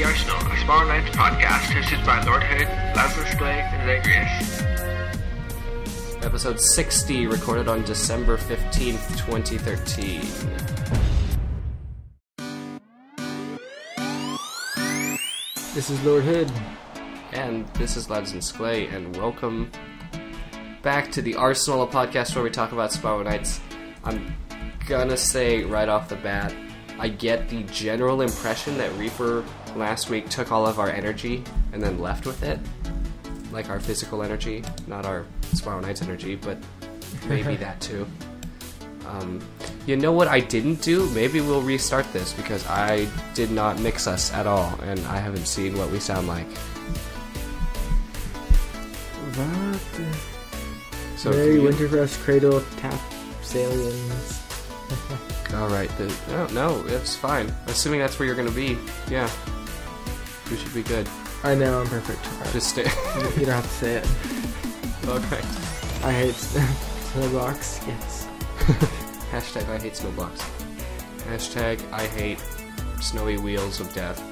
Arsenal, a Small Knights podcast hosted by Lord Hood, Lazarus Clay, and Zagreus. Episode 60, recorded on December 15th, 2013. This is Lord Hood. And this is Lads and Sklay, and welcome back to the Arsenal, a podcast where we talk about Sparrow Knights. I'm gonna say right off the bat, I get the general impression that Reaper last week took all of our energy and then left with it. Like our physical energy, not our Sparrow Knights energy, but maybe that too. You know what I didn't do? Maybe we'll restart this, because I did not mix us at all, and I haven't seen what we sound like. What? So Mary Winterfest Cradle Tap Saliens. Alright, no, it's fine. Assuming that's where you're gonna be, yeah. We should be good. I know, I'm perfect. Just stay. You don't have to say it. Okay. I hate snowblocks, yes. Hashtag I hate snowblocks. Hashtag I hate snowy wheels of death.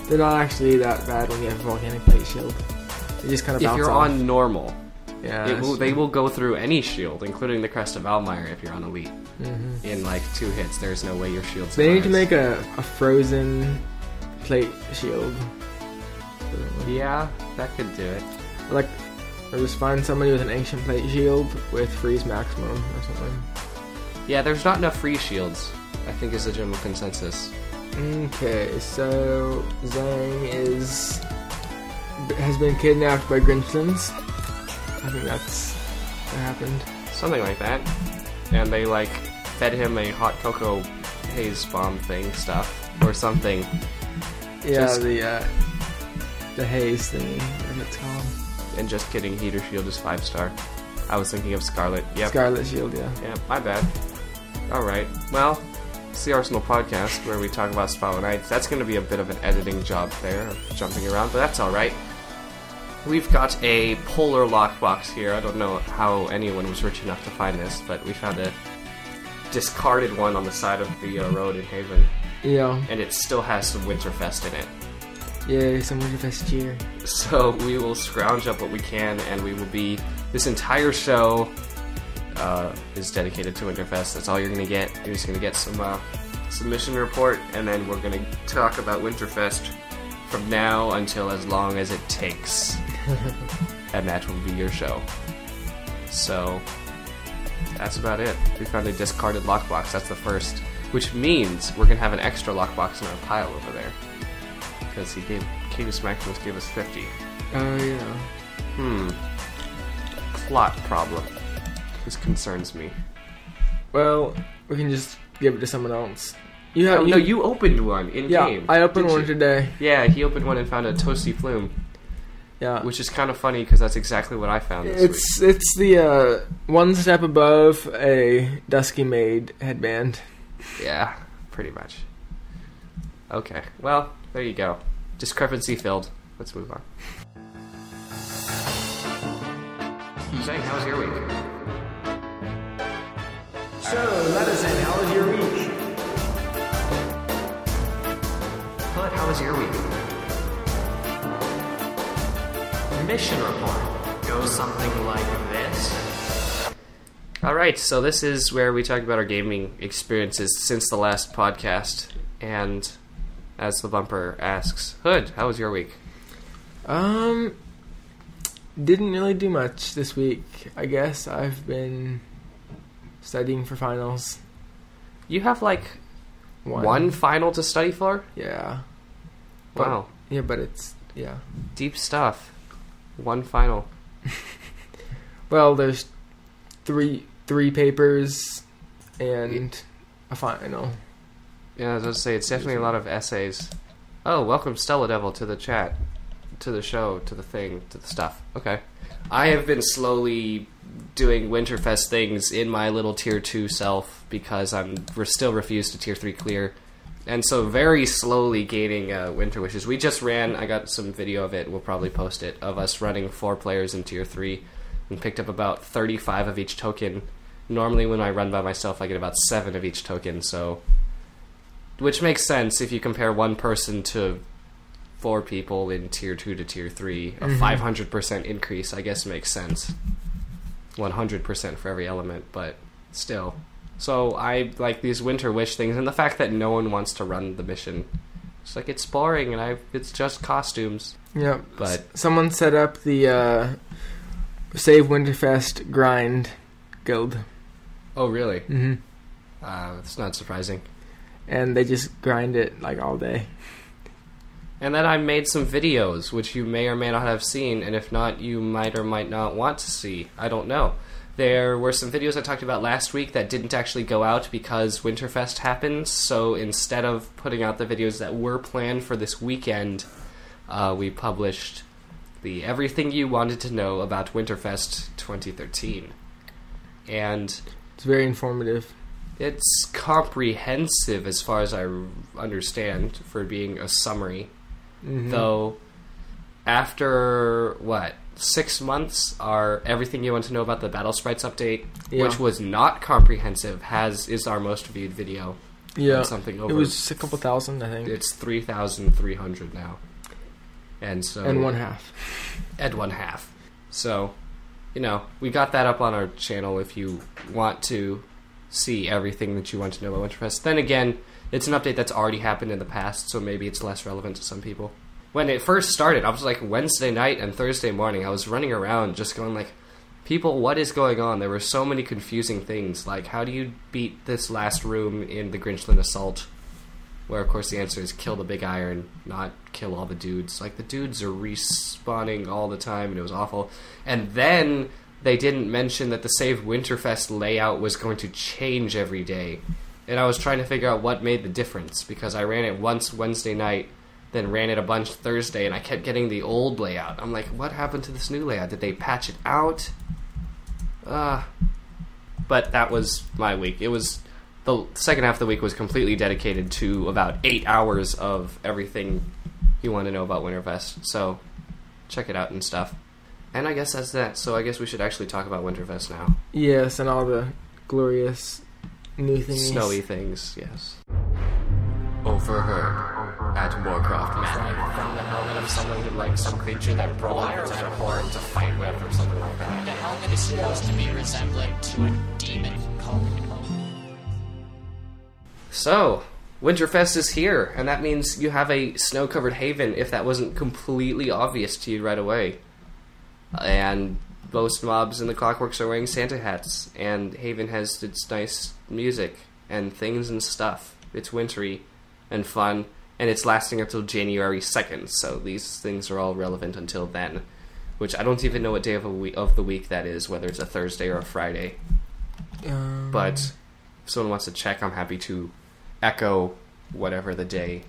They're not actually that bad when you have a volcanic plate shield. They just kind of bounce If you're off. on normal, Yeah, they will go through any shield, including the Crest of Almire if you're on Elite. Mm-hmm. In like 2 hits, there's no way your shield's They need to make a frozen plate shield. Yeah, that could do it. Like, or just find somebody with an ancient plate shield with freeze maximum or something. Yeah, there's not enough free shields, I think is the general consensus. Okay, so Zhang has been kidnapped by Grinchlins. I think that's what happened. Something like that. And they like fed him a hot cocoa haze bomb thing stuff or something. Yeah, Just- the haze thingy, whatever it's called. And just kidding, Heater Shield is 5-star. I was thinking of Scarlet. Yep. Scarlet Shield, yeah. Yeah, my bad. Alright, well, it's the Arsenal podcast where we talk about Sparrow Knights. That's going to be a bit of an editing job there, of jumping around, but that's alright. We've got a polar lockbox here. I don't know how anyone was rich enough to find this, but we found a discarded one on the side of the road in Haven. Yeah. And it still has some Winterfest in it. Yay, some Winterfest cheer. So we will scrounge up what we can, and we will be... This entire show is dedicated to Winterfest. That's all you're going to get. You're just going to get some mission report, and then we're going to talk about Winterfest from now until as long as it takes. And that will be your show. So that's about it. We found a discarded lockbox. That's the first. Which means we're going to have an extra lockbox in our pile over there. Because Cadus Maximus gave us 50. Oh, yeah. Plot problem. This concerns me. Well, we can just give it to someone else. No, you opened one in game. I opened didn't one you? today. Yeah, he opened one and found a toasty flume. Yeah. Which is kind of funny because that's exactly what I found this week. It's the one step above a Dusky Maid headband. Yeah, pretty much. Okay, well, there you go. Discrepancy filled. Let's move on. Zhang, how was your week? So, Medicine, how was your week? Hood, how was your week? Mission report goes something like this. Alright, so this is where we talk about our gaming experiences since the last podcast. And as the bumper asks, Hood, how was your week? Didn't really do much this week. I guess I've been studying for finals. You have like one final to study for? Yeah. Wow. But it's, yeah. Deep stuff. One final. Well, there's three papers and a final. Yeah, I was going to say, it's definitely a lot of essays. Oh, welcome Stella Devil to the chat. To the show, to the thing, to the stuff. Okay. I have been slowly doing Winterfest things in my little Tier 2 self because we're still refused to Tier 3 clear. And so very slowly gaining Winter Wishes. We just ran, I got some video of it, we'll probably post it, of us running 4 players in Tier 3 and picked up about 35 of each token. Normally when I run by myself I get about 7 of each token, so... Which makes sense if you compare one person to 4 people in Tier 2 to Tier 3. A 500% increase, I guess, makes sense. 100% for every element, but still. So I like these Winter Wish things, and the fact that no one wants to run the mission. It's like, it's boring, and it's just costumes. Yeah, but someone set up the Save Winterfest grind guild. Oh, really? Mm-hmm. It's not surprising. And they just grind it like all day. And then I made some videos, which you may or may not have seen, and if not, you might or might not want to see. I don't know. There were some videos I talked about last week that didn't actually go out because Winterfest happened, so instead of putting out the videos that were planned for this weekend, we published the Everything You Wanted to Know About Winterfest 2013. And it's very informative. It's comprehensive as far as I understand for being a summary. Mm-hmm. Though, after, 6 months, our Everything You Want to Know About the Battle Sprites update, which was not comprehensive, is our most viewed video. Yeah, something over. It was a couple thousand, I think. It's 3,300 now. And so... And one half. And one half. So, we got that up on our channel if you want to see everything that you want to know about Winterfest. Then again, it's an update that's already happened in the past, so maybe it's less relevant to some people. When it first started, I was like Wednesday night and Thursday morning, I was running around just going like, people, what is going on? There were so many confusing things, like how do you beat this last room in the Grinchlin Assault? Where, of course, the answer is kill the big iron, not kill all the dudes. Like, the dudes are respawning all the time, and it was awful. And then they didn't mention that the Save Winterfest layout was going to change every day. And I was trying to figure out what made the difference, because I ran it once Wednesday night, then ran it a bunch Thursday, and I kept getting the old layout. I'm like, what happened to this new layout? Did they patch it out? But that was my week. It was... The second half of the week was completely dedicated to about 8 hours of everything you want to know about Winterfest. So, check it out and stuff. And I guess that's that. So I guess we should actually talk about Winterfest now. Yes, and all the glorious new things. Snowy things, yes. Overheard at Moorcroft Manor. From the helmet of someone who likes some creature that brawls at a horn to fight with or something like that. The helmet is supposed to be resembling to a demon called... So, Winterfest is here, and that means you have a snow-covered haven, if that wasn't completely obvious to you right away. And most mobs in the Clockworks are wearing Santa hats, and Haven has its nice music and things and stuff. It's wintry and fun, and it's lasting until January 2nd, so these things are all relevant until then. Which I don't even know what day of the week that is, whether it's a Thursday or a Friday. But if someone wants to check, I'm happy to echo whatever the day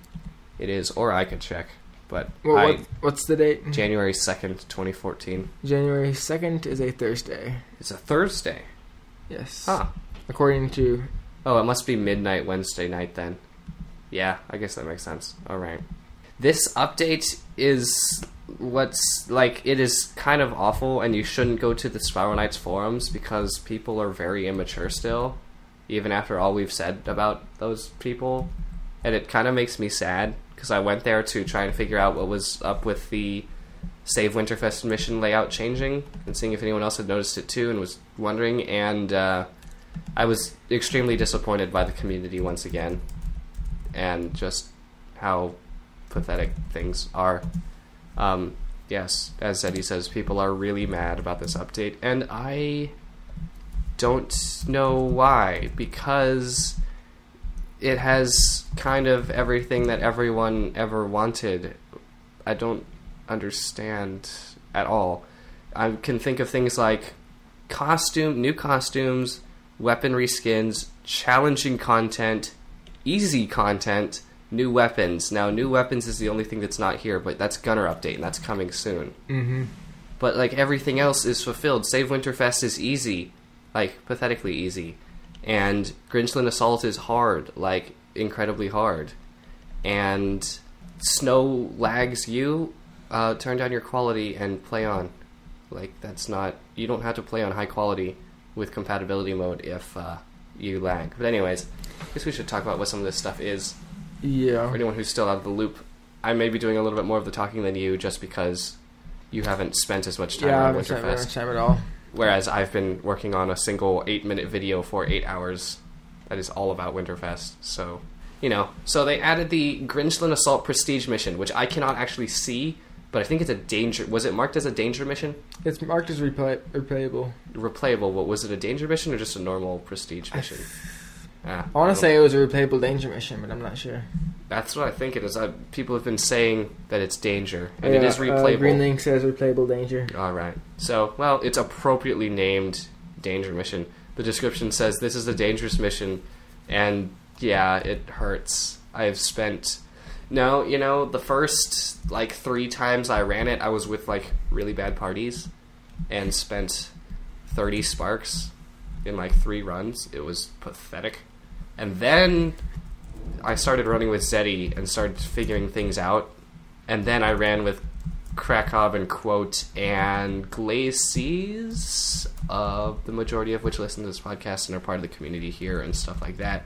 it is, or I could check. But what's the date? January 2nd, 2014. January 2nd is a Thursday. It's a Thursday? Yes. Huh. According to... Oh, it must be midnight Wednesday night then. Yeah, I guess that makes sense. Alright. This update is it is kind of awful, and you shouldn't go to the Spiral Knights forums because people are very immature still, even after all we've said about those people. And it kind of makes me sad, because I went there to try and figure out what was up with the Save Winterfest mission layout changing, and seeing if anyone else had noticed it too, and was wondering, and I was extremely disappointed by the community once again, and just how pathetic things are. Yes, as Zeddy says, people are really mad about this update, and I don't know why, because it has kind of everything that everyone ever wanted. I don't understand at all. I can think of things like new costumes, weaponry skins, challenging content, easy content, new weapons. Now, new weapons is the only thing that's not here, but that's Gunner update, and that's coming soon. Mm-hmm. But, everything else is fulfilled. Save Winterfest is easy. Pathetically easy. And Grinchlin Assault is hard, incredibly hard. And snow lags you, turn down your quality and play on. That's not... You don't have to play on high quality with compatibility mode if you lag. But anyways, I guess we should talk about what some of this stuff is. Yeah. For anyone who's still out of the loop. I may be doing a little bit more of the talking than you, just because you haven't spent as much time Yeah, I on haven't spent very much Winterfest. time at all. Whereas I've been working on a single 8-minute video for 8 hours that is all about Winterfest. So, So they added the Grinchlin Assault Prestige mission, which I cannot actually see, but I think it's a danger... Was it marked as a danger mission? It's marked as replayable. Replayable, but was it a danger mission or just a normal Prestige mission? I want to say it was a replayable danger mission, but I'm not sure. That's what I think it is. People have been saying that it's danger, and it is replayable. Green Link says replayable danger. Alright. So, well, it's appropriately named danger mission. The description says this is a dangerous mission, and yeah, it hurts. I've spent... No, the first, 3 times I ran it, I was with, really bad parties, and spent 30 sparks in, 3 runs. It was pathetic. And then I started running with Zeddy and started figuring things out, and then I ran with Krakow and Quote and Glacies, the majority of which listen to this podcast and are part of the community here and stuff like that.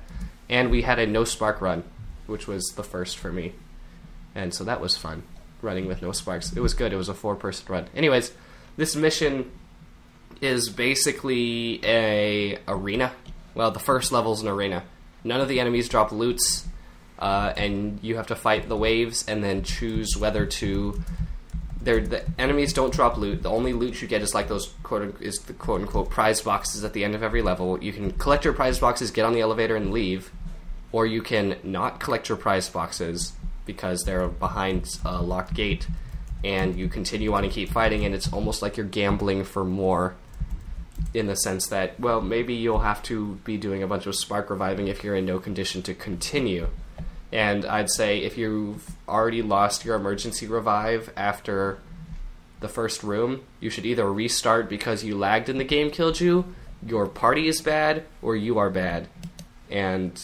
And we had a no spark run, which was the first for me. And so that was fun, running with no sparks. It was good. It was a 4-person run. Anyways, this mission is basically a arena. Well, the first level's an arena. None of the enemies drop loots, and you have to fight the waves and then choose whether to... The enemies don't drop loot. The only loot you get is those quote-unquote prize boxes at the end of every level. You can collect your prize boxes, get on the elevator, and leave. Or you can not collect your prize boxes because they're behind a locked gate, and you continue on and keep fighting, and it's almost like you're gambling for more, in the sense that, well, maybe you'll have to be doing a bunch of spark reviving if you're in no condition to continue. And I'd say if you've already lost your emergency revive after the first room, you should either restart because you lagged and the game killed you, your party is bad, or you are bad. And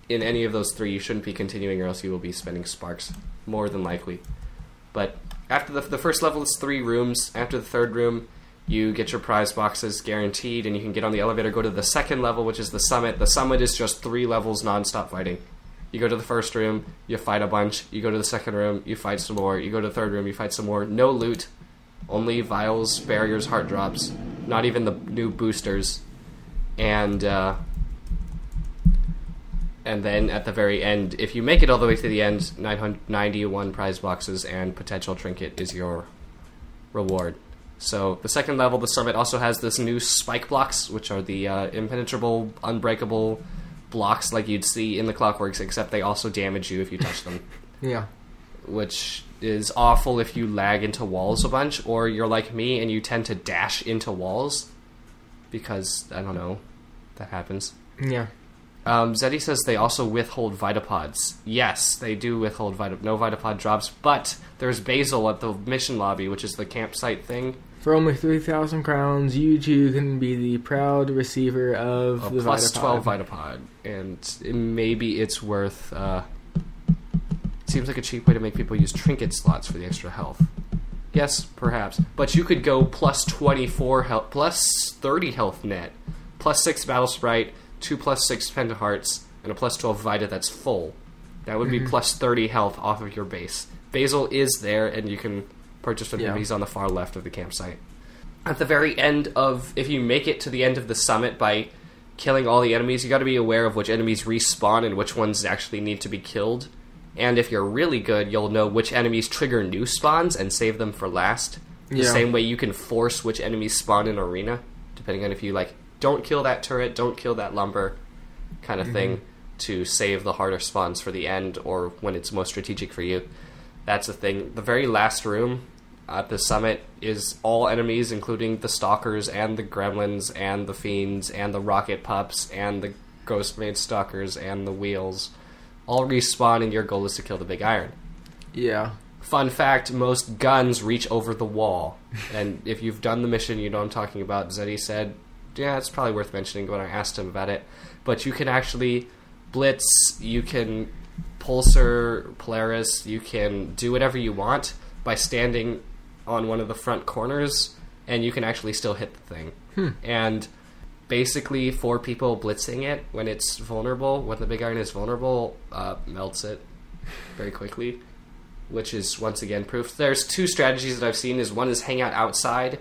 in any of those 3, you shouldn't be continuing, or else you will be spending sparks, more than likely. But after the first level is 3 rooms. After the 3rd room, you get your prize boxes guaranteed, and you can get on the elevator, go to the 2nd level, which is the summit. The summit is just 3 levels non-stop fighting. You go to the first room, you fight a bunch. You go to the second room, you fight some more. You go to the third room, you fight some more. No loot. Only vials, barriers, heart drops. Not even the new boosters. And then at the very end, if you make it all the way to the end, 991 prize boxes and potential trinket is your reward. So the second level, the summit, also has this new spike blocks, which are the impenetrable, unbreakable blocks like you'd see in the Clockworks, except they also damage you if you touch them. Yeah. Which is awful if you lag into walls a bunch, or you're like me and you tend to dash into walls, because, I don't know, that happens. Yeah. Zeddy says they also withhold Vitapods. Yes, they do withhold no Vitapod drops, but there's Basil at the mission lobby, which is the campsite thing. For only 3,000 crowns, you too can be the proud receiver of the plus Vitapod. 12 Vitapod, and maybe it's worth... seems like a cheap way to make people use trinket slots for the extra health. Yes, perhaps. But you could go plus 24 health, plus 30 health net, plus 6 Battle Sprite, 2 plus 6 Pentahearts, and a plus 12 Vita that's full. That would be plus 30 health off of your base. Basil is there, and you can purchase from him. He's on the far left of the campsite. At the very end of... If you make it to the end of the summit by killing all the enemies, you got to be aware of which enemies respawn and which ones actually need to be killed. And if you're really good, you'll know which enemies trigger new spawns and save them for last. The same way you can force which enemies spawn in arena, depending on if you, like, don't kill that turret, don't kill that lumber kind of thing, to save the harder spawns for the end or when it's most strategic for you. That's the thing. The very last room at the summit is all enemies, including the stalkers and the gremlins and the fiends and the rocket pups and the ghost maid stalkers and the wheels. All respawn, and your goal is to kill the big iron. Yeah. Fun fact, most guns reach over the wall. And if you've done the mission, you know what I'm talking about. Zeddy said, yeah, it's probably worth mentioning when I asked him about it. But you can actually blitz, you can pulsar, Polaris, you can do whatever you want by standing on one of the front corners, and you can actually still hit the thing. And basically, 4 people blitzing it when it's vulnerable, when the big iron is vulnerable, melts it very quickly. which is once again proof. There's two strategies that I've seen. One is hang out outside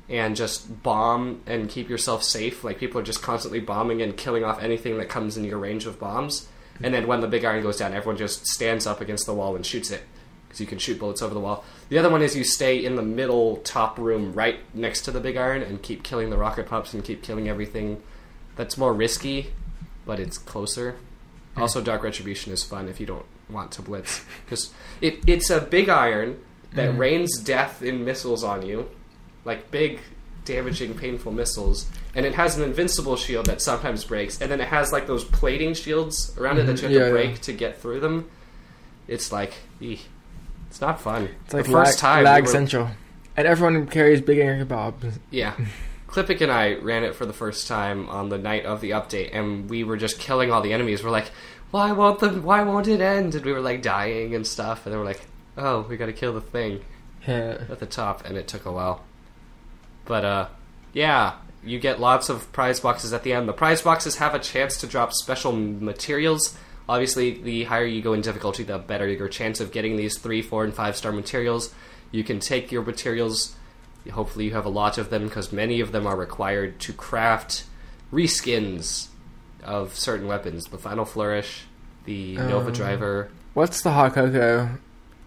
and just bomb and keep yourself safe. Like, people are just constantly bombing and killing off anything that comes in your range of bombs. And then when the big iron goes down, everyone just stands up against the wall and shoots it, because you can shoot bullets over the wall. The other one is you stay in the middle top room right next to the big iron and keep killing the rocket pups and keep killing everything. That's more risky, but it's closer. Also, Dark Retribution is fun if you don't want to blitz, because it's a big iron that rains death in missiles on you, like big, damaging, painful missiles, and it has an invincible shield that sometimes breaks, and then it has like those plating shields around it that you have to break to get through them. It's like, it's not fun. It's like the first time lag central, and everyone carries big iron kebabs. Yeah. Klippick and I ran it for the first time on the night of the update, and we were just killing all the enemies. We're like, why won't it end? And we were like dying and stuff, and then we're like, oh, we gotta kill the thing at the top, and it took a while. But yeah, you get lots of prize boxes at the end. The prize boxes have a chance to drop special materials. Obviously, the higher you go in difficulty, the better your chance of getting these 3, 4, and 5-star materials. You can take your materials, hopefully you have a lot of them, because many of them are required to craft reskins of certain weapons. The Final Flourish, the Nova Driver. What's the Hot Cocoa?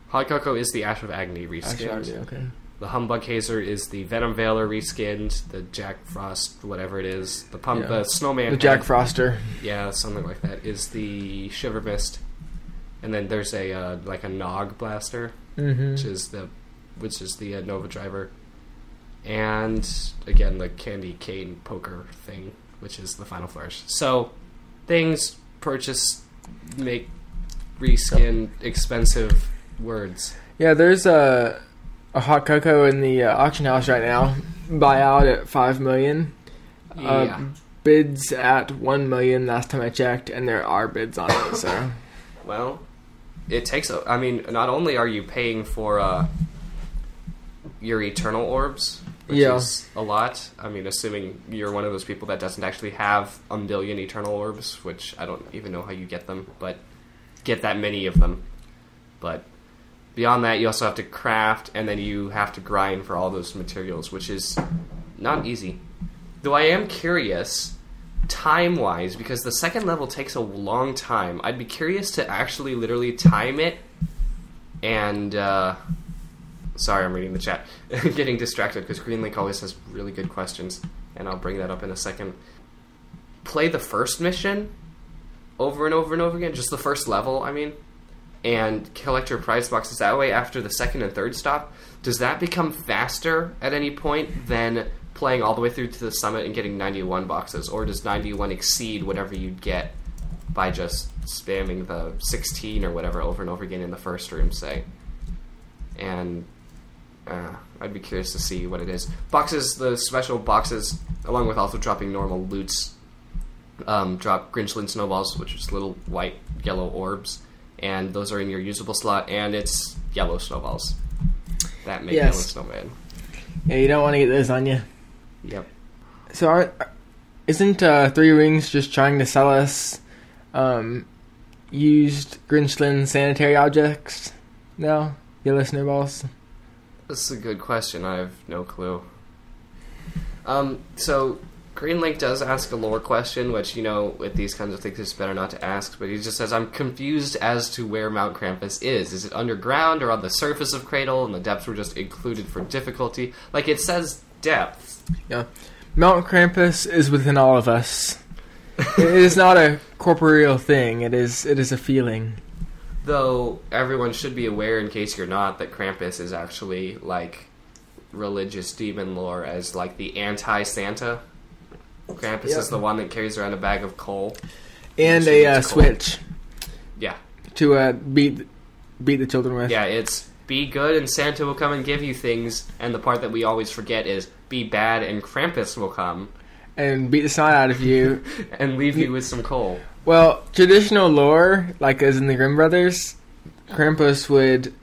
Hot Cocoa is the Ash of Agony reskin. Okay. The Humbug Hazer is the Venom Veiler reskinned. The Jack Frost, whatever it is. The Snowman. The Jack Froster. Yeah, something like that. Is the Shiver Mist. And then there's a like a Nog Blaster, which is the Nova Driver. And again, the Candy Cane Poker thing, which is the Final Flourish. So, things, purchase, make, reskin, expensive words. Yeah, there's a Hot Cocoa in the auction house right now. Buy out at $5 million. Bids at $1 million last time I checked, and there are bids on it. So, well, it takes. I mean, not only are you paying for your Eternal Orbs, which is a lot. I mean, assuming you're one of those people that doesn't actually have a million Eternal Orbs, which I don't even know how you get them, but get that many of them. But beyond that, you also have to craft, and then you have to grind for all those materials, which is not easy. Though I am curious, time-wise, because the second level takes a long time, I'd be curious to actually literally time it, and, sorry, I'm reading the chat. Getting distracted, because Greenlink always has really good questions, and I'll bring that up in a second. Play the first mission over and over and over again, just the first level, I mean, and collect your prize boxes that way after the second and third stop. Does that become faster at any point than playing all the way through to the summit and getting 91 boxes, or does 91 exceed whatever you get by just spamming the 16 or whatever over and over again in the first room, say? And I'd be curious to see what it is. Boxes, the special boxes, along with also dropping normal loots, drop Grinchlin snowballs, which is little white, yellow orbs, and those are in your usable slot, and it's yellow snowballs that make yellow snowman. Yeah, you don't want to get those on you. Yep. So isn't Three Rings just trying to sell us used Grinchlin sanitary objects now? Yellow snowballs? This is a good question. I have no clue. So Greenlink does ask a lore question, which, you know, with these kinds of things it's better not to ask, but he just says, I'm confused as to where Mount Krampus is. Is it underground or on the surface of Cradle, and the depths were just included for difficulty? Like, it says depths. Yeah. Mount Krampus is within all of us. It is not a corporeal thing. It is a feeling. Though everyone should be aware, in case you're not, that Krampus is actually, like, religious demon lore as, like, the anti-Santa. Krampus is the one that carries around a bag of coal. And a switch. Yeah. To beat the children with. Yeah, it's be good and Santa will come and give you things, and the part that we always forget is be bad and Krampus will come. And beat the snot out of you. And leave you with some coal. Well, traditional lore, like as in the Grimm Brothers, Krampus would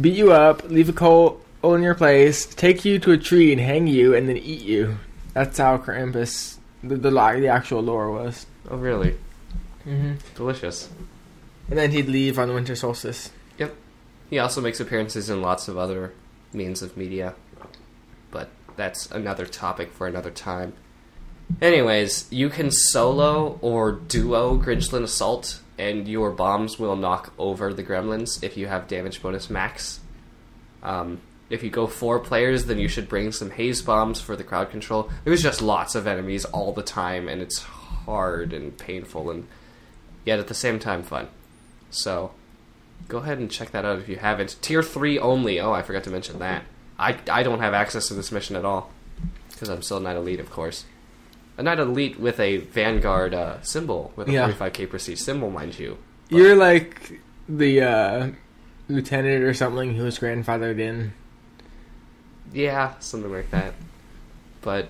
beat you up, leave a coal in your place, take you to a tree and hang you, and then eat you. That's how Krampus, the actual lore was. Oh, really? Mm-hmm. Delicious. And then he'd leave on the winter solstice. Yep. He also makes appearances in lots of other means of media, but that's another topic for another time. Anyways, you can solo or duo Grinchlin Assault, and your bombs will knock over the gremlins if you have damage bonus max. If you go 4 players, then you should bring some haze bombs for the crowd control. There's just lots of enemies all the time, and it's hard and painful, and yet at the same time fun. So, go ahead and check that out if you haven't. Tier 3 only. Oh, I forgot to mention that. I don't have access to this mission at all, because I'm still a Knight Elite, of course. A Knight Elite with a Vanguard symbol, with a 45k prestige symbol, mind you. But you're like the lieutenant or something who was grandfathered in. yeah, something like that. But,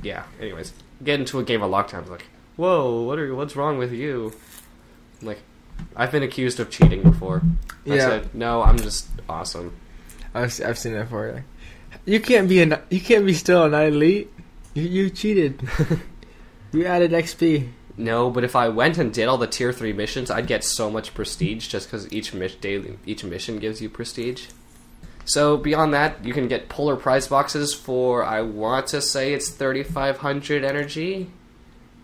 yeah, anyways. Get into a game of Lockdown, it's like, whoa, what's wrong with you? I'm like, I've been accused of cheating before. I said, no, I'm just awesome. I've seen that before. Like, you can't be still a Knight Elite. You cheated. You added XP. No, but if I went and did all the tier 3 missions, I'd get so much prestige just because each mission gives you prestige. So beyond that, you can get polar prize boxes for, I want to say it's 3,500 energy.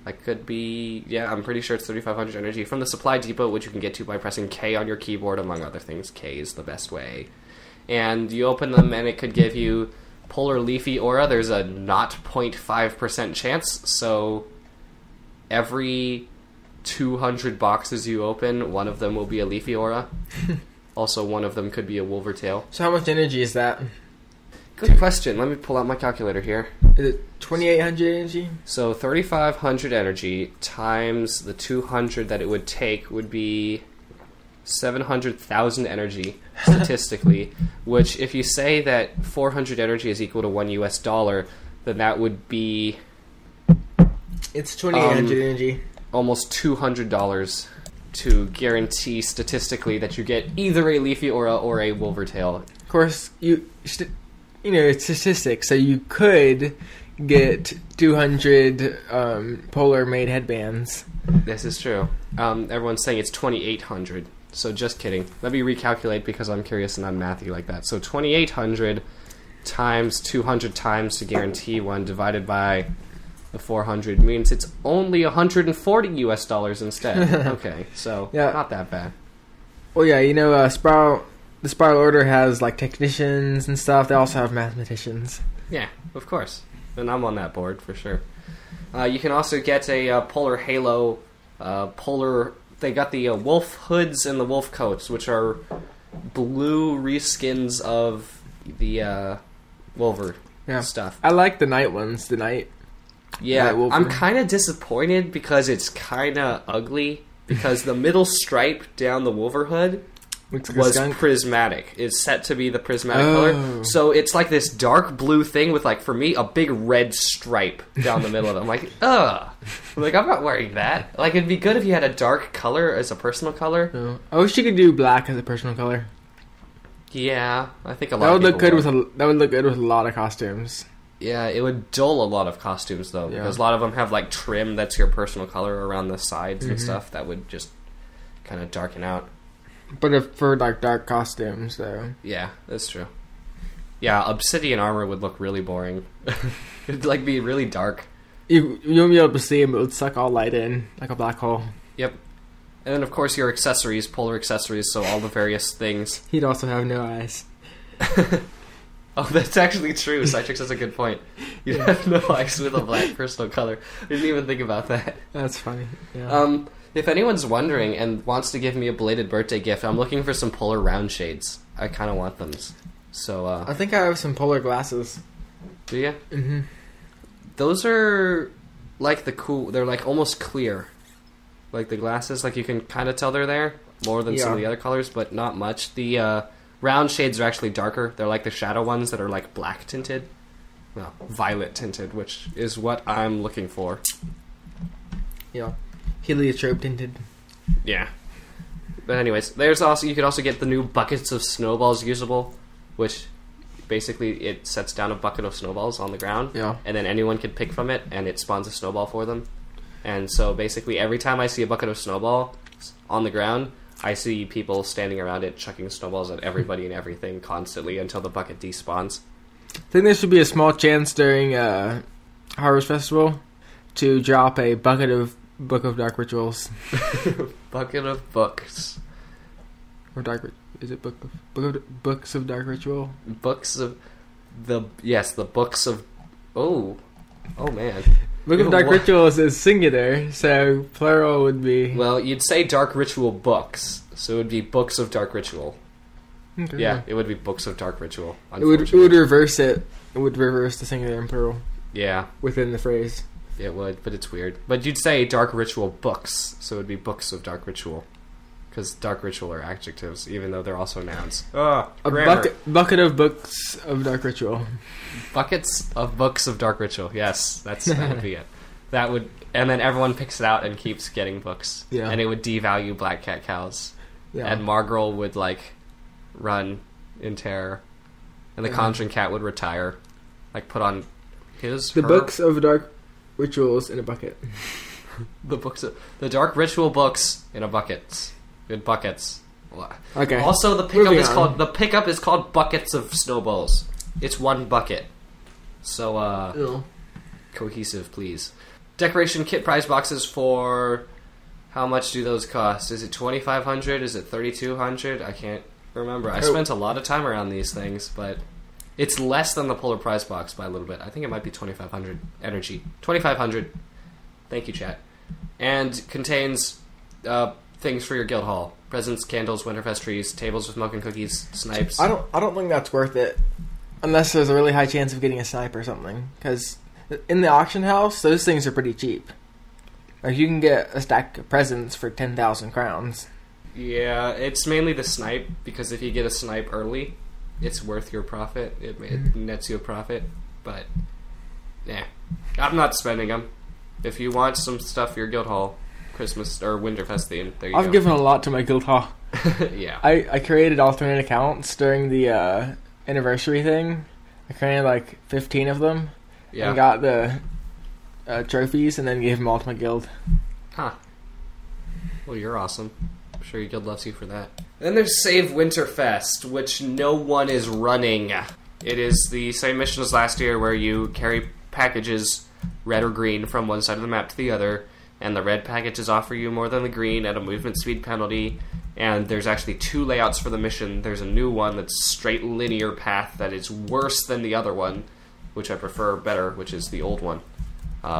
I could be, yeah, I'm pretty sure it's 3,500 energy from the supply depot, which you can get to by pressing K on your keyboard, among other things. K is the best way. And you open them and it could give you polar leafy aura. There's a 0.5% chance, so every 200 boxes you open, one of them will be a leafy aura. Also, one of them could be a Wolvertail. So how much energy is that? Good question. Let me pull out my calculator here. Is it 2,800 energy? So 3,500 energy times the 200 that it would take would be 700,000 energy, statistically. Which, if you say that 400 energy is equal to $1, then that would be... It's 2,800 energy. Almost $200 to guarantee statistically that you get either a Leafy Aura or a Wolvertail. Of course, you know, it's statistics, so you could get 200 polar made headbands. This is true. Everyone's saying it's 2,800, so just kidding. Let me recalculate because I'm curious and I'm mathy like that. So 2,800 times 200 times to guarantee one divided by the 400 means it's only $140 instead. Okay, so yeah. Not that bad. Well, yeah, you know, the Spiral Order has like technicians and stuff. They also have mathematicians. Yeah, of course. And I'm on that board for sure. You can also get a Polar Halo, They got the wolf hoods and the wolf coats, which are blue reskins of the Wolver stuff. I like the night ones. The night. Yeah, I'm kind of disappointed because it's kind of ugly. Because the middle stripe down the Wolver hood was prismatic. It's set to be the prismatic color. So it's like this dark blue thing with, like, for me, a big red stripe down the middle of it. I'm like, ugh. I'm not wearing that. Like, it'd be good if you had a dark color as a personal color. Oh. I wish you could do black as a personal color. Yeah, I think a lot that of would people that would look good with a lot of costumes. Yeah, it would dull a lot of costumes, though, because a lot of them have, like, trim that's your personal color around the sides and stuff. That would just kind of darken out. But for, like, dark costumes, though. Yeah, that's true. Yeah, obsidian armor would look really boring. It'd, like, be really dark. You won't be able to see them, it would suck all light in, like a black hole. Yep. And then, of course, your accessories, polar accessories, so all the various things. He'd also have no eyes. Oh, that's actually true. Citrix has a good point. You'd have no eyes with a black personal color. I didn't even think about that. That's funny. Yeah. If anyone's wondering and wants to give me a belated birthday gift, I'm looking for some polar round shades. I kind of want them. So, I think I have some polar glasses. Do you? Mm-hmm. Those are like they're like almost clear. Like the glasses, like you can kind of tell they're there more than some of the other colors, but not much. The round shades are actually darker. They're like the shadow ones that are like black tinted. Well, violet tinted, which is what I'm looking for. Yeah. Heliotrope tinted. Yeah. But anyways, you could also get the new buckets of snowballs usable, which basically it sets down a bucket of snowballs on the ground. Yeah. And then anyone can pick from it and it spawns a snowball for them. And so basically every time I see a bucket of snowball on the ground, I see people standing around it chucking snowballs at everybody and everything constantly until the bucket despawns. I think there should be a small chance during Harvest Festival to drop a bucket of Book of Dark Rituals. Bucket of books. Or Dark... Is it Books of Dark Ritual? Books of... the books of... Oh man. Book of Dark Rituals is singular, so plural would be... Well, you'd say Dark Ritual books, so it would be Books of Dark Ritual. Okay. Yeah, it would be Books of Dark Ritual. It would reverse it. It would reverse the singular and plural. Yeah. Within the phrase. It would, but it's weird. But you'd say Dark Ritual books, so it would be Books of Dark Ritual. Because Dark Ritual are adjectives, even though they're also nouns. A bucket of Books of Dark Ritual. Buckets of Books of Dark Ritual. Yes, that would be it. That would, and then everyone picks it out and keeps getting books. Yeah. And it would devalue Black Cat Cows. Yeah. And Margrel would, run in terror. And the Conjuring Cat would retire. Put on her... Books of Dark Rituals in a bucket. The Dark Ritual books in a bucket. In buckets. Okay. Also, the pickup is called Buckets of Snowballs. It's one bucket. So, cohesive, please. Decoration kit prize boxes for... How much do those cost? Is it $2,500? Is it $3,200? I can't remember. I spent a lot of time around these things, but it's less than the Polar Prize box by a little bit. I think it might be $2,500 energy. $2,500. Thank you, chat. And contains things for your guild hall: presents, candles, Winterfest trees, tables with milk and cookies, snipes. I don't think that's worth it, unless there's a really high chance of getting a snipe or something. Because in the auction house, those things are pretty cheap. You can get a stack of presents for 10,000 crowns. Yeah, it's mainly the snipe, because if you get a snipe early, it's worth your profit. It nets you a profit, but yeah, I'm not spending them. If you want some stuff for your guild hall, Christmas or Winterfest theme, there you go. I've given a lot to my guild hall. Yeah, I created alternate accounts during the anniversary thing. I created 15 of them. Yeah, and got the trophies, and then gave them all to my guild. Huh. Well, you're awesome. I'm sure your guild loves you for that. Then there's Save Winterfest, which no one is running. It is the same mission as last year, where you carry packages, red or green, from one side of the map to the other, and the red packages offer you more than the green at a movement speed penalty, and there's actually 2 layouts for the mission. There's a new one that's straight linear path that is worse than the other one, which I prefer better, which is the old one,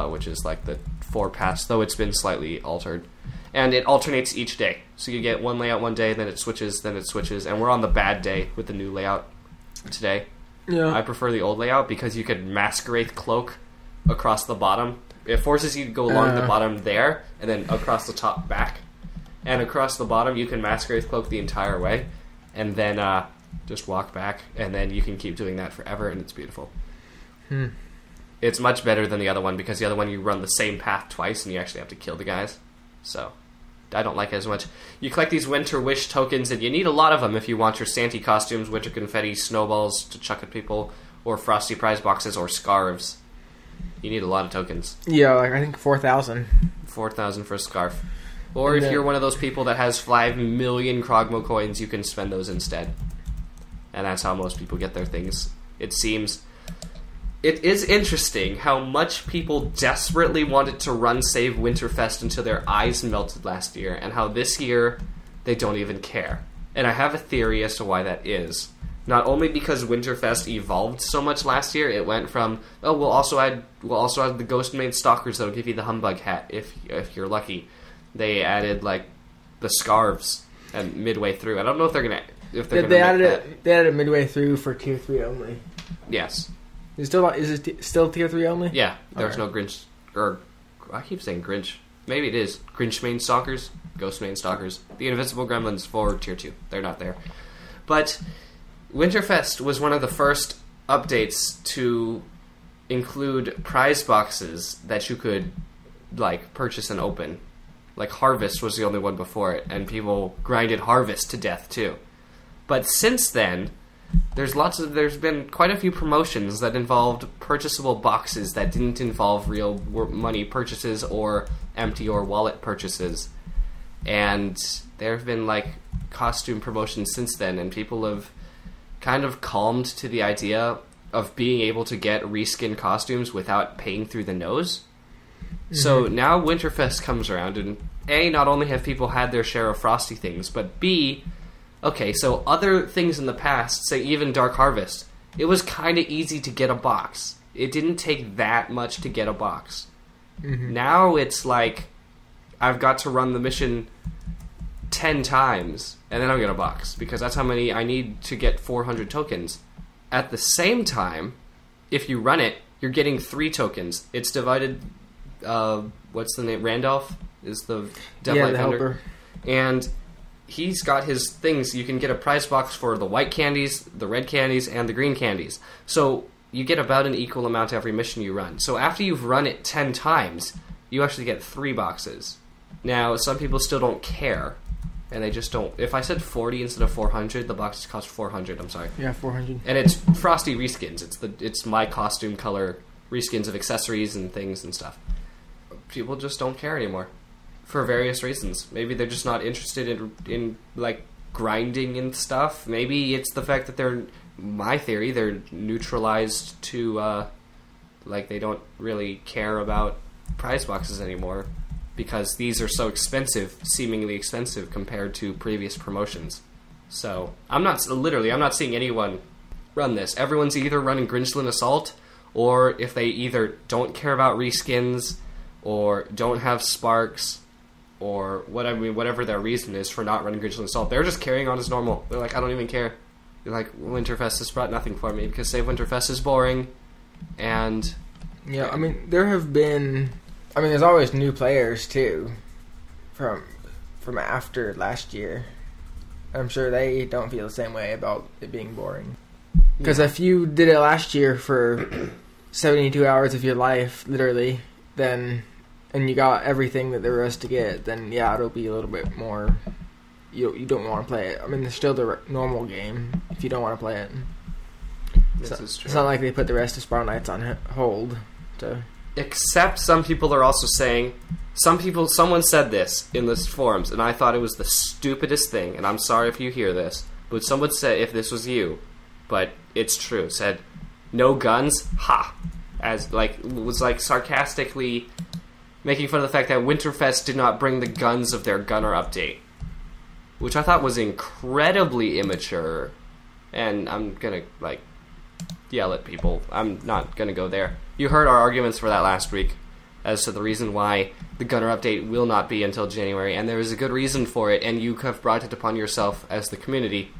which is the 4 paths, though it's been slightly altered. And it alternates each day. So you get one layout one day, then it switches, and we're on the bad day with the new layout today. Yeah. I prefer the old layout because you could Masquerade Cloak across the bottom. It forces you to go along the bottom there, and then across the top back. And across the bottom, you can Masquerade Cloak the entire way, and then just walk back, and then you can keep doing that forever, and it's beautiful. It's much better than the other one, because the other one you run the same path twice, and you actually have to kill the guys. So, I don't like it as much. You collect these Winter Wish tokens, and you need a lot of them if you want your Santa costumes, winter confetti, snowballs to chuck at people, or frosty prize boxes, or scarves. You need a lot of tokens. Yeah, I think 4,000. 4,000 for a scarf. Or if you're one of those people that has 5 million Krogmo coins, you can spend those instead. And that's how most people get their things. It seems... It is interesting how much people desperately wanted to run Save Winterfest until their eyes melted last year, and how this year they don't even care. And I have a theory as to why that is. Not only because Winterfest evolved so much last year, it went from, we'll also add the Ghost Maid Stalkers that'll give you the Humbug hat if you're lucky. They added the scarves and midway through. I don't know if they're gonna They added it midway through for Tier 3 only. Yes. Is it still Tier 3 only? Yeah, there's no Grinch, or I keep saying Grinch. Maybe it is. Grinch Main Stalkers, Ghost Main Stalkers. The Invincible Gremlins for Tier 2. They're not there. But Winterfest was one of the first updates to include prize boxes that you could, purchase and open. Harvest was the only one before it, and people grinded Harvest to death, too. But since then... There's been quite a few promotions that involved purchasable boxes that didn't involve real money purchases or empty or wallet purchases. And there have been, like, costume promotions since then, and people have kind of calmed to the idea of being able to get reskin costumes without paying through the nose. So now Winterfest comes around, and A, not only have people had their share of Frosty things, but B, okay, so other things in the past, say even Dark Harvest, it was kind of easy to get a box. It didn't take that much to get a box. Now it's like, I've got to run the mission 10 times, and then I'll get a box, because that's how many I need to get 400 tokens. At the same time, if you run it, you're getting 3 tokens. It's divided, what's the name? Randolph is the Devil the helper. And he's got his things. You can get a prize box for the white candies, the red candies, and the green candies. So you get about an equal amount every mission you run. So after you've run it 10 times, you actually get 3 boxes. Now, some people still don't care, and they just don't. If I said 40 instead of 400, the boxes cost 400, I'm sorry. Yeah, 400. And it's Frosty reskins. It's my costume color reskins of accessories and things and stuff. People just don't care anymore for various reasons. Maybe they're just not interested in like grinding and stuff. Maybe it's the fact that they're neutralized to like they don't really care about prize boxes anymore because these are so expensive, seemingly expensive compared to previous promotions. So I'm not seeing anyone run this. Everyone's either running Grinchlin Assault, or if they either don't care about reskins or don't have sparks, or whatever their reason is for not running Grinchlin Assault, they're just carrying on as normal. They're like, I don't even care. They're like, Winterfest has brought nothing for me because Save Winterfest is boring. And yeah, I mean, there's always new players too from after last year. I'm sure they don't feel the same way about it being boring. Because if you did it last year for 72 hours of your life, literally, then, and you got everything that there was to get, then yeah, it'll be a little bit more. You don't want to play it. I mean, there's still the normal game if you don't want to play it. this is true. It's not like they put the rest of Spiral Knights on hold. Except some people are also saying, someone said this in the forums, and I thought it was the stupidest thing, and I'm sorry if you hear this, but someone said, if this was you, but it's true, said, no guns, ha! Was sarcastically making fun of the fact that Winterfest did not bring the guns of their gunner update. Which I thought was incredibly immature, and I'm gonna, yell at people. I'm not gonna go there. You heard our arguments for that last week as to the reason why the gunner update will not be until January, and there is a good reason for it, and you have brought it upon yourself as the community.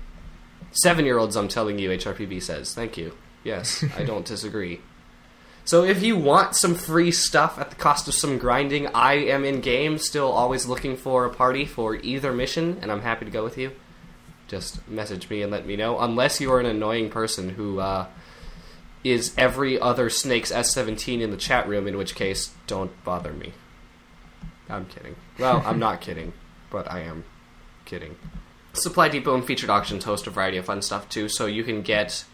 7-year-olds, I'm telling you, HRPB says. Thank you. Yes, I don't disagree. So if you want some free stuff at the cost of some grinding, I am in-game, still always looking for a party for either mission, and I'm happy to go with you. Just message me and let me know. Unless you're an annoying person who is every other Snake's S17 in the chat room, in which case, don't bother me. I'm kidding. Well, I'm not kidding, but I am kidding. Supply Depot and Featured Auctions host a variety of fun stuff, too, so you can get...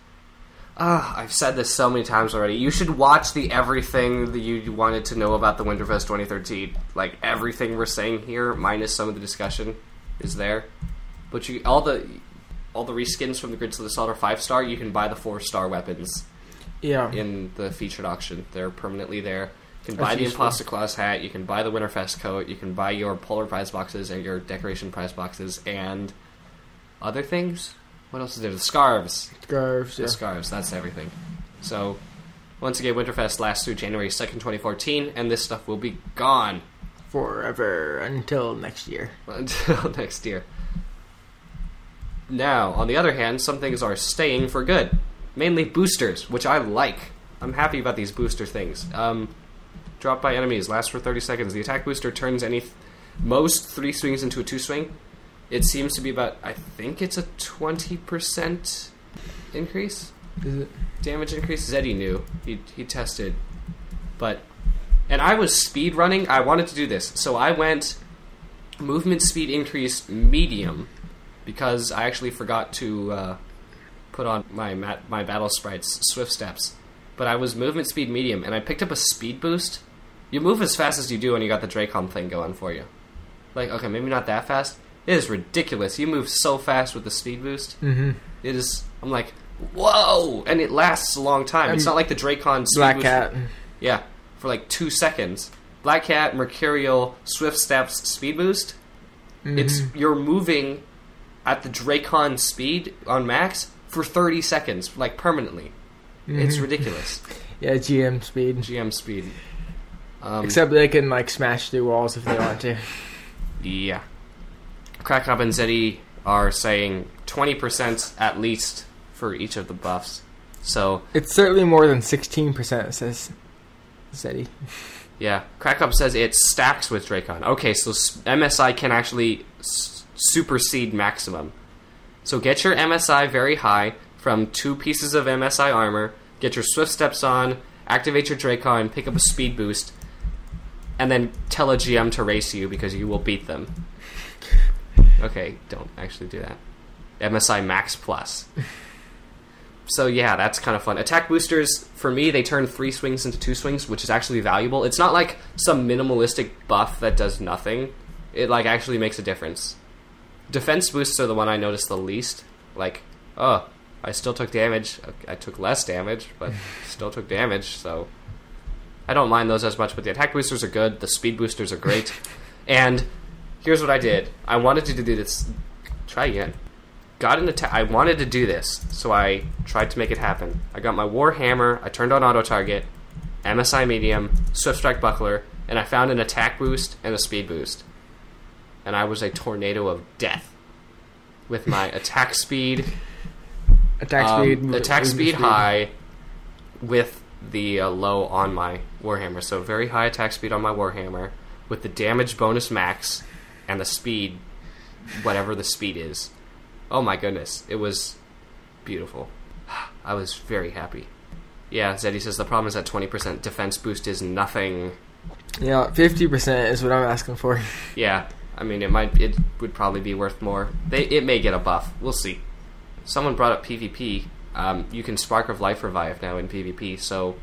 I've said this so many times already. You should watch the everything that you wanted to know about the Winterfest 2013. Like, everything we're saying here, minus some of the discussion, is there. But all the reskins from the Grinchlin Assault are 5-star. You can buy the 4-star weapons in the featured auction. They're permanently there. You can buy the Imposter Claus hat. You can buy the Winterfest coat. You can buy your Polar prize boxes and your decoration prize boxes and other things. What else is there? The scarves. The scarves, that's everything. So, once again, Winterfest lasts through January 2nd, 2014, and this stuff will be gone. Forever, until next year. Until next year. Now, on the other hand, some things are staying for good. Mainly boosters, which I like. I'm happy about these booster things. Drop by enemies, lasts for 30 seconds. The attack booster turns most 3 swings into a 2-swing. It seems to be about, I think it's a 20% increase? Is it? Damage increase? Zeddy knew. He tested. And I was speed running. I wanted to do this. So I went movement speed increase medium because I actually forgot to put on my battle sprites swift steps. But I was movement speed medium, and I picked up a speed boost. You move as fast as you do when you got the Dracom thing going for you. Like, okay, maybe not that fast. It is ridiculous. You move so fast with the speed boost. Mm-hmm. It is. I'm like, whoa! And it lasts a long time. It's not like the Dracon speed Black boost. Cat. Yeah, for like 2 seconds. Black Cat, Mercurial, Swift Steps, speed boost. Mm-hmm. You're moving at the Dracon speed on max for 30 seconds, like permanently. Mm-hmm. It's ridiculous. Yeah, GM speed. GM speed. Except they can like smash through walls if they want to. Yeah. Crackcop and Zeddy are saying 20% at least for each of the buffs. So It's certainly more than 16%, says Zeddy. yeah, Crackcop says it stacks with Dracon. Okay, so MSI can actually supersede maximum. So get your MSI very high from 2 pieces of MSI armor, get your Swift Steps on, activate your Dracon, pick up a speed boost, and then tell a GM to race you because you will beat them. Okay, don't actually do that. MSI Max Plus. So yeah, that's kind of fun. Attack boosters, for me, they turn 3 swings into 2 swings, which is actually valuable. It's not like some minimalistic buff that does nothing. It like actually makes a difference. Defense boosts are the one I noticed the least. Like, oh, I still took damage. I took less damage, but still took damage, so I don't mind those as much, but the attack boosters are good. The speed boosters are great. And here's what I did. I wanted to do this. Try again. I wanted to do this, so I tried to make it happen. I got my Warhammer, I turned on auto-target, MSI medium, Swift Strike Buckler, and I found an attack boost and a speed boost. And I was a tornado of death. With my attack speed... Attack speed high, with the low on my Warhammer. So very high attack speed on my Warhammer, with the damage bonus max, and the speed, whatever the speed is. Oh my goodness, it was beautiful. I was very happy. Yeah, Zeddy says the problem is that 20% defense boost is nothing. Yeah, 50% is what I'm asking for. Yeah, I mean, it would probably be worth more. It may get a buff. We'll see. Someone brought up PvP. You can Spark of Life revive now in PvP, so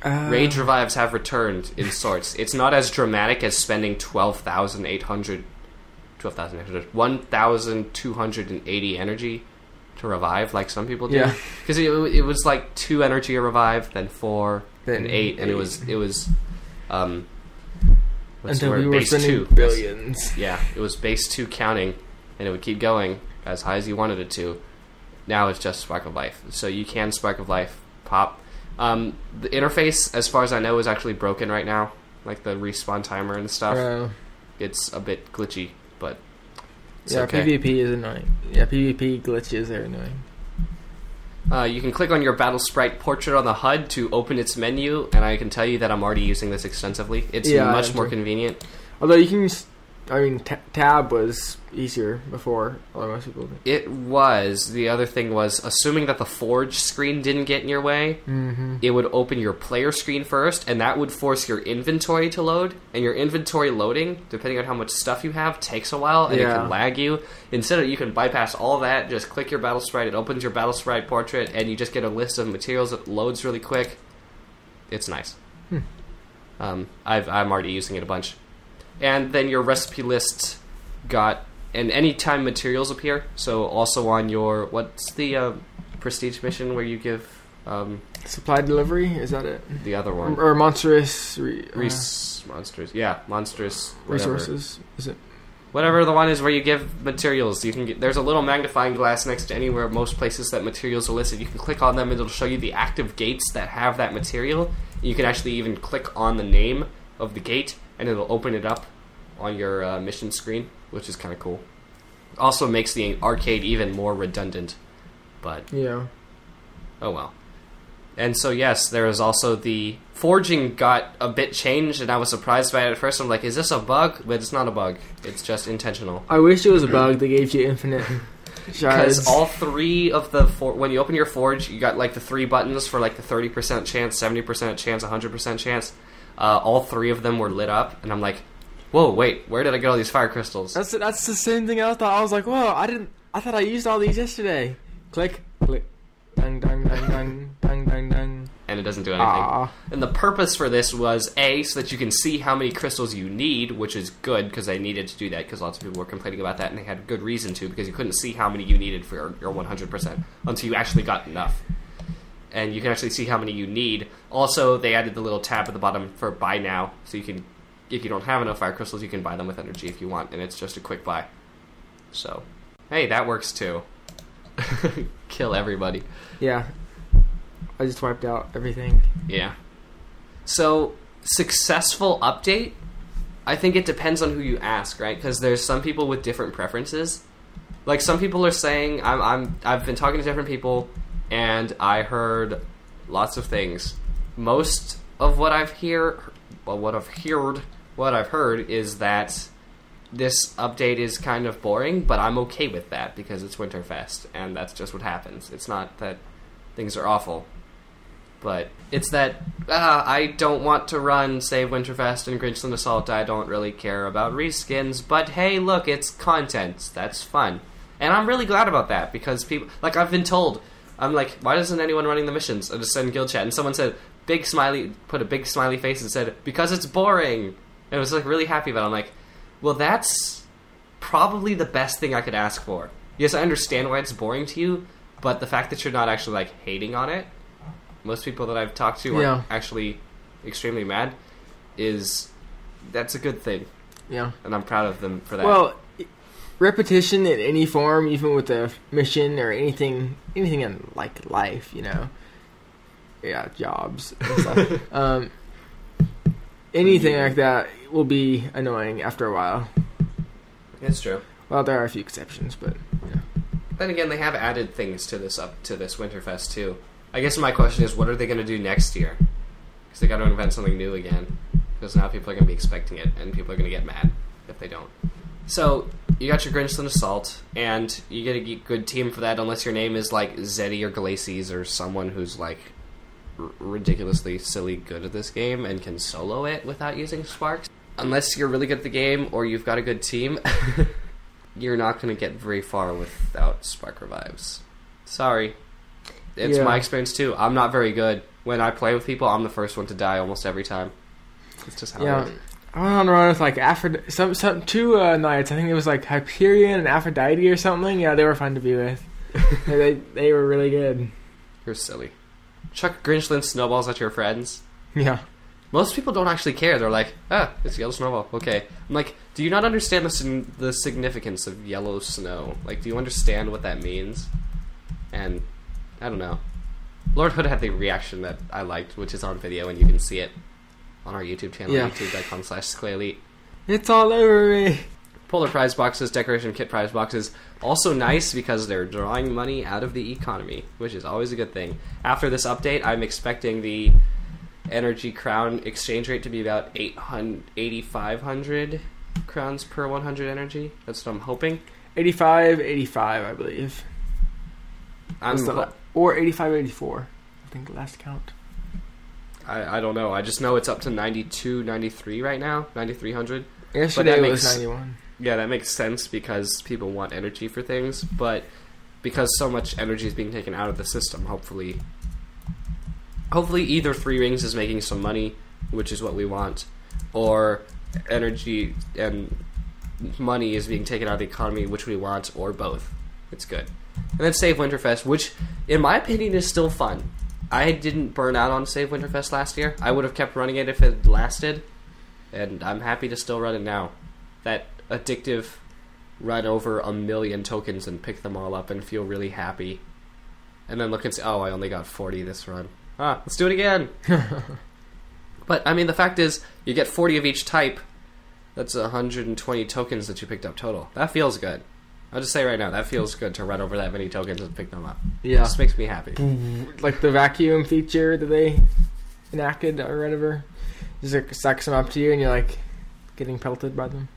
Rage revives have returned in sorts. It's not as dramatic as spending 1,280 energy to revive, like some people do. Yeah. Because it was like 2 energy a revive, then 4, then 8, and it was until we were base spending 2. billions. Yeah, it was base 2 counting, and it would keep going as high as you wanted it to. Now it's just Spark of Life. So you can Spark of Life pop. The interface, as far as I know, is actually broken right now. Like the respawn timer and stuff. It's a bit glitchy, but it's okay. PvP is annoying. Yeah, PvP glitches are annoying. You can click on your battle sprite portrait on the HUD to open its menu, and I can tell you that I'm already using this extensively. It's much more convenient. Although you can use... tab was easier before, although most people did. It was. The other thing was, assuming that the Forge screen didn't get in your way, it would open your player screen first, and that would force your inventory to load. And your inventory loading, depending on how much stuff you have, takes a while, and it can lag you. Instead, you can bypass all that, just click your battle sprite, it opens your battle sprite portrait, and you just get a list of materials that loads really quick. It's nice. I'm already using it a bunch. And then your recipe list got... And anytime materials appear, so also on your... What's the prestige mission where you give... Supply delivery? Is that it? The other one. Or monstrous... monstrous. Yeah, monstrous... Whatever. Resources? Is it? Whatever the one is where you give materials. You can get... There's a little magnifying glass next to anywhere, most places that materials are listed. You can click on them and it'll show you the active gates that have that material. You can actually even click on the name of the gate, and it'll open it up on your mission screen, which is kind of cool. Also makes the arcade even more redundant, but... Yeah. Oh well. And so yes, there is also the... Forging got a bit changed, and I was surprised by it at first. I'm like, is this a bug? But it's not a bug. It's just intentional. I wish it was a bug that gave you infinite shards. Because all 3 of the... when you open your Forge, you got like the 3 buttons for like the 30% chance, 70% chance, 100% chance. All 3 of them were lit up, and I'm like, whoa, wait, where did I get all these fire crystals? That's the same thing I thought. I was like, whoa, I thought I used all these yesterday. Click, click, dang, dang, dang, dang, dang, dang, dang. And kind of doesn't do anything. Aw. And the purpose for this was, A, so that you can see how many crystals you need, which is good, because they needed to do that, because lots of people were complaining about that, and they had good reason to, because you couldn't see how many you needed for your 100% until you actually got enough. And you can actually see how many you need. Also, they added the little tab at the bottom for buy now, so you can, if you don't have enough fire crystals, you can buy them with energy if you want, and it's just a quick buy. So, hey, that works too. Kill everybody. Yeah. I just wiped out everything. Yeah. So, successful update? I think it depends on who you ask, right? Because there's some people with different preferences. Like, some people are saying, I've been talking to different people, and I heard lots of things. Most of what I've heard is that this update is kind of boring, but I'm okay with that because it's Winterfest, and that's just what happens. It's not that things are awful, but it's that I don't want to run Save Winterfest and Grinchlin Assault. I don't really care about reskins, but hey, look, it's content. That's fun. And I'm really glad about that, because people, like, I've been told, I'm like, why isn't anyone running the missions? I just send guild chat, and someone said, put a big smiley face and said, because it's boring. And I was like really happy about it. I'm like, well, that's probably the best thing I could ask for. Yes, I understand why it's boring to you, but the fact that you're not actually, like, hating on it, most people that I've talked to are actually extremely mad, that's a good thing. Yeah. And I'm proud of them for that. Well, repetition in any form, even with a mission or anything in, like, life, you know. Yeah, jobs and stuff. Anything like that will be annoying after a while. It's true. Well, there are a few exceptions, but yeah. Then again, they have added things to this Winterfest too. I guess my question is, what are they going to do next year? Because they got to invent something new again. Because now people are going to be expecting it, and people are going to get mad if they don't. So you got your Grinchlin Assault, and you get a good team for that, unless your name is like Zeddy or Glacies or someone who's like ridiculously silly good at this game and can solo it without using sparks. Unless you're really good at the game or you've got a good team, you're not going to get very far without spark revives. Sorry. It's my experience too. I'm not very good. When I play with people, I'm the first one to die almost every time. It's just how it is. I went on a run with like two knights. I think it was like Hyperion and Aphrodite or something. Yeah, they were fun to be with. they were really good. You're silly. Chuck Grinchlin snowballs at your friends. Yeah. Most people don't actually care. They're like, it's yellow snowball. Okay. I'm like, do you not understand the significance of yellow snow? Like, do you understand what that means? And I don't know. Lord Hood had the reaction that I liked, which is on video, and you can see it on our YouTube channel, youtube.com/SquareElite. It's all over me. Polar prize boxes, decoration kit prize boxes. Also nice because they're drawing money out of the economy, which is always a good thing. After this update, I'm expecting the energy crown exchange rate to be about 8,500 crowns per 100 energy. That's what I'm hoping. 85, I believe. Or 85, 84. I think last count. I don't know. I just know it's up to 92, 93 right now. 9,300. Yesterday it was 91. Yeah, that makes sense because people want energy for things, but because so much energy is being taken out of the system, hopefully either Three Rings is making some money, which is what we want, or energy and money is being taken out of the economy, which we want, or both. It's good. And then Save Winterfest, which, in my opinion, is still fun. I didn't burn out on Save Winterfest last year. I would have kept running it if it lasted, and I'm happy to still run it now. That addictive run over 1 million tokens and pick them all up and feel really happy. And then look and say, oh, I only got 40 this run. Let's do it again. But, I mean, the fact is, you get 40 of each type. That's 120 tokens that you picked up total. That feels good. I'll just say right now, that feels good to run over that many tokens and pick them up. Yeah. It just makes me happy. Like the vacuum feature that they enacted or whatever. Just like sucks them up to you and you're like getting pelted by them.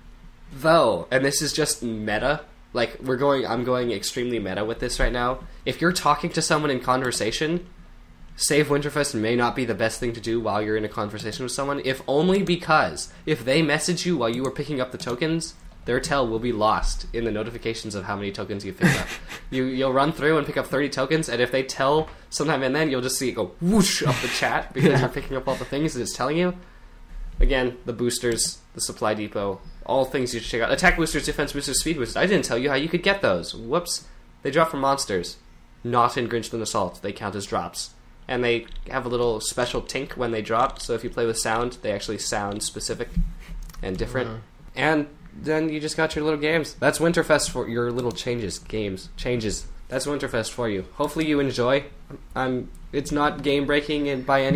Though, and this is just meta, like I'm going extremely meta with this right now. If you're talking to someone in conversation, Save Winterfest may not be the best thing to do while you're in a conversation with someone, if only because if they message you while you were picking up the tokens, their tell will be lost in the notifications of how many tokens you picked up. You'll run through and pick up 30 tokens, and if they tell sometime and then, you'll just see it go whoosh up the chat because you're picking up all the things that it's telling you. Again, the boosters, the supply depot, all things you should check out. Attack boosters, defense boosters, speed boosters. I didn't tell you how you could get those. Whoops. They drop from monsters. Not in Grinchlin Assault. They count as drops. And they have a little special tink when they drop, so if you play with sound, they actually sound specific and different. And then you just got your little games. That's Winterfest for your little changes. That's Winterfest for you. Hopefully you enjoy. It's not game-breaking and by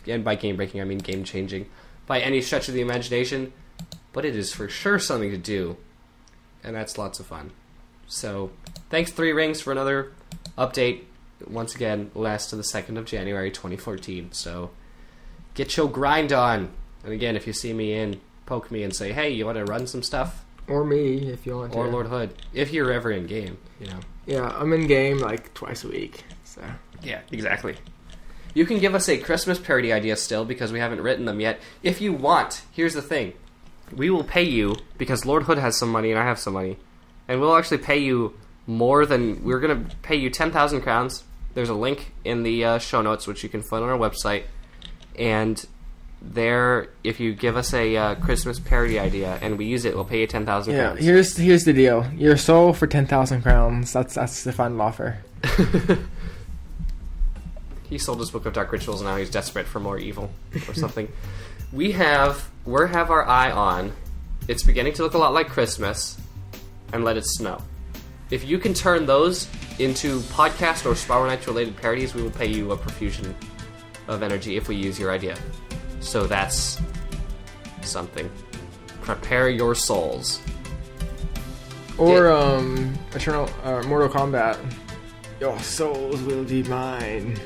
game-breaking I mean game-changing, by any stretch of the imagination, but it is for sure something to do, and that's lots of fun. So, thanks 3 Rings for another update. Once again, last to the 2nd of January 2014. So, get your grind on. And again, if you see me in, poke me and say, hey, you want to run some stuff? Or me, if you want to. Or Lord Hood, if you're ever in game, you know. Yeah, I'm in game like twice a week. So yeah, exactly. You can give us a Christmas parody idea still, because we haven't written them yet. If you want, here's the thing. We will pay you, because Lord Hood has some money and I have some money, and we'll actually pay you more than... We're going to pay you 10,000 crowns. There's a link in the show notes, which you can find on our website. And there, if you give us a Christmas parody idea and we use it, we'll pay you 10,000 crowns. Here's the deal. Your soul for 10,000 crowns. That's the final offer. He sold his book of dark rituals, and now he's desperate for more evil or something. We have our eye on. It's beginning to look a lot like Christmas, and Let It Snow. If you can turn those into podcast or Spiral Knights related parodies, we will pay you a profusion of energy if we use your idea. So that's something. Prepare your souls. Or Mortal Kombat. Your souls will be mine.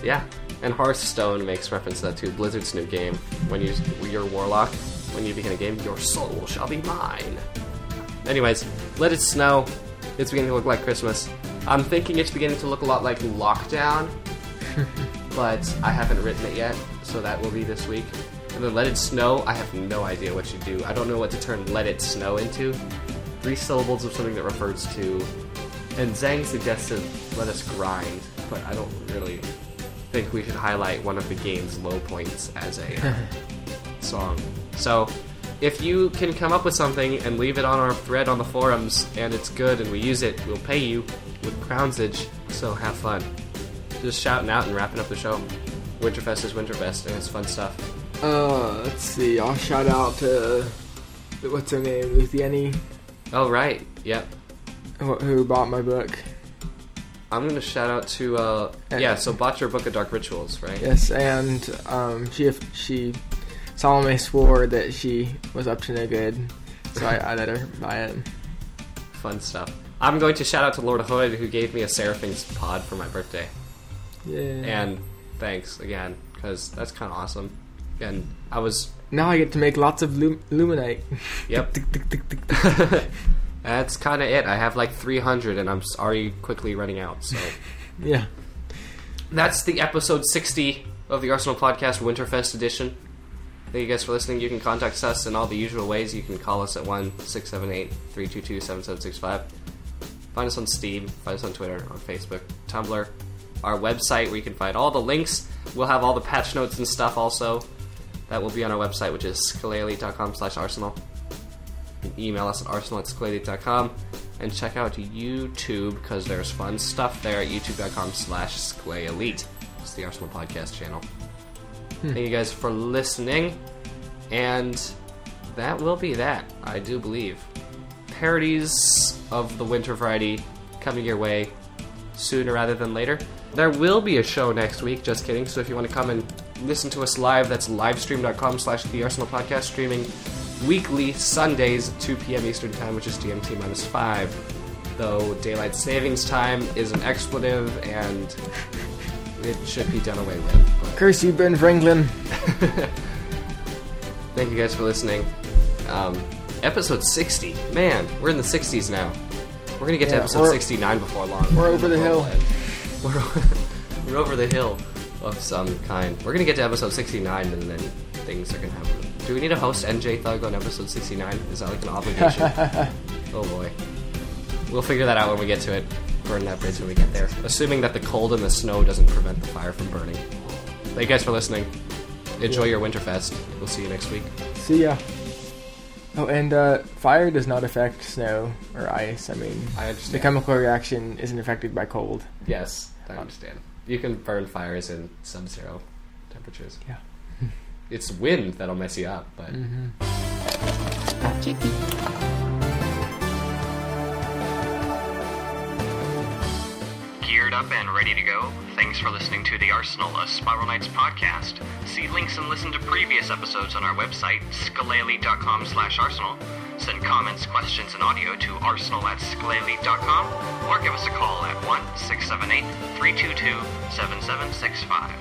Yeah, and Hearthstone makes reference to that too. Blizzard's new game. When you're a warlock, when you begin a game, your soul shall be mine. Anyways, Let It Snow. It's beginning to look like Christmas. I'm thinking it's beginning to look a lot like Lockdown, but I haven't written it yet, so that will be this week. And then Let It Snow, I have no idea what you do. I don't know what to turn Let It Snow into. 3 syllables of something that refers to... And Zhang suggested Let Us Grind, but I don't really think we should highlight one of the game's low points as a song. So... if you can come up with something and leave it on our thread on the forums, and it's good and we use it, we'll pay you with crownsage, so have fun. Just shouting out and wrapping up the show. Winterfest is Winterfest, and it's fun stuff. Let's see, I'll shout out to, what's her name, Luciani? Oh, right, yep. Who bought my book. I'm going to shout out to, so bought your book of dark rituals, right? Yes, and she solemnly swore that she was up to no good, so I let her buy it. Fun stuff. I'm going to shout out to Lord Hood, who gave me a Seraphim's pod for my birthday. Yeah. And thanks again, because that's kind of awesome. And now I get to make lots of luminite. Yep. That's kind of it. I have like 300, and I'm already quickly running out, so... yeah. That's the episode 60 of the Arsenal Podcast Winterfest edition. Thank you guys for listening. You can contact us in all the usual ways. You can call us at 1-678-322-7765. Find us on Steam. Find us on Twitter, on Facebook, Tumblr, our website where you can find all the links. We'll have all the patch notes and stuff also. That will be on our website, which is skeleelite.com/arsenal. You can email us at arsenal@skeleelite.com. And check out YouTube, because there's fun stuff there at youtube.com/skeleelite. It's the Arsenal Podcast channel. Thank you guys for listening, and that will be that, I do believe. Parodies of the Winter Variety coming your way sooner rather than later. There will be a show next week, just kidding, so if you want to come and listen to us live, that's livestream.com/thearsenalpodcast, streaming weekly Sundays at 2 p.m. Eastern Time, which is GMT-5, though Daylight Savings Time is an expletive, and... it should be done away with. But. Curse you, Ben Franklin. Thank you guys for listening. Episode 60. Man, we're in the 60s now. We're going to get to episode 69 before long. We're over the hill. We're over the hill. of some kind. We're gonna get to episode 69, and then things are gonna happen. Do we need to host NJ Thug on episode 69? Is that like an obligation? Oh boy. We'll figure that out when we get to it. Burn that bridge when we get there. Assuming that the cold and the snow doesn't prevent the fire from burning. Thank you guys for listening. Enjoy your Winterfest. We'll see you next week. See ya. Oh, and fire does not affect snow or ice. I mean, I understand. the chemical reaction isn't affected by cold. Yes, I understand. You can burn fires in sub-zero temperatures. Yeah. It's wind that'll mess you up, but... Geared up and ready to go? Thanks for listening to the Arsenal, a Spiral Knights podcast. See links and listen to previous episodes on our website, skaleli.com/arsenal. Send comments, questions, and audio to arsenal@skaleli.com or give us a call at 1-678-322-7765.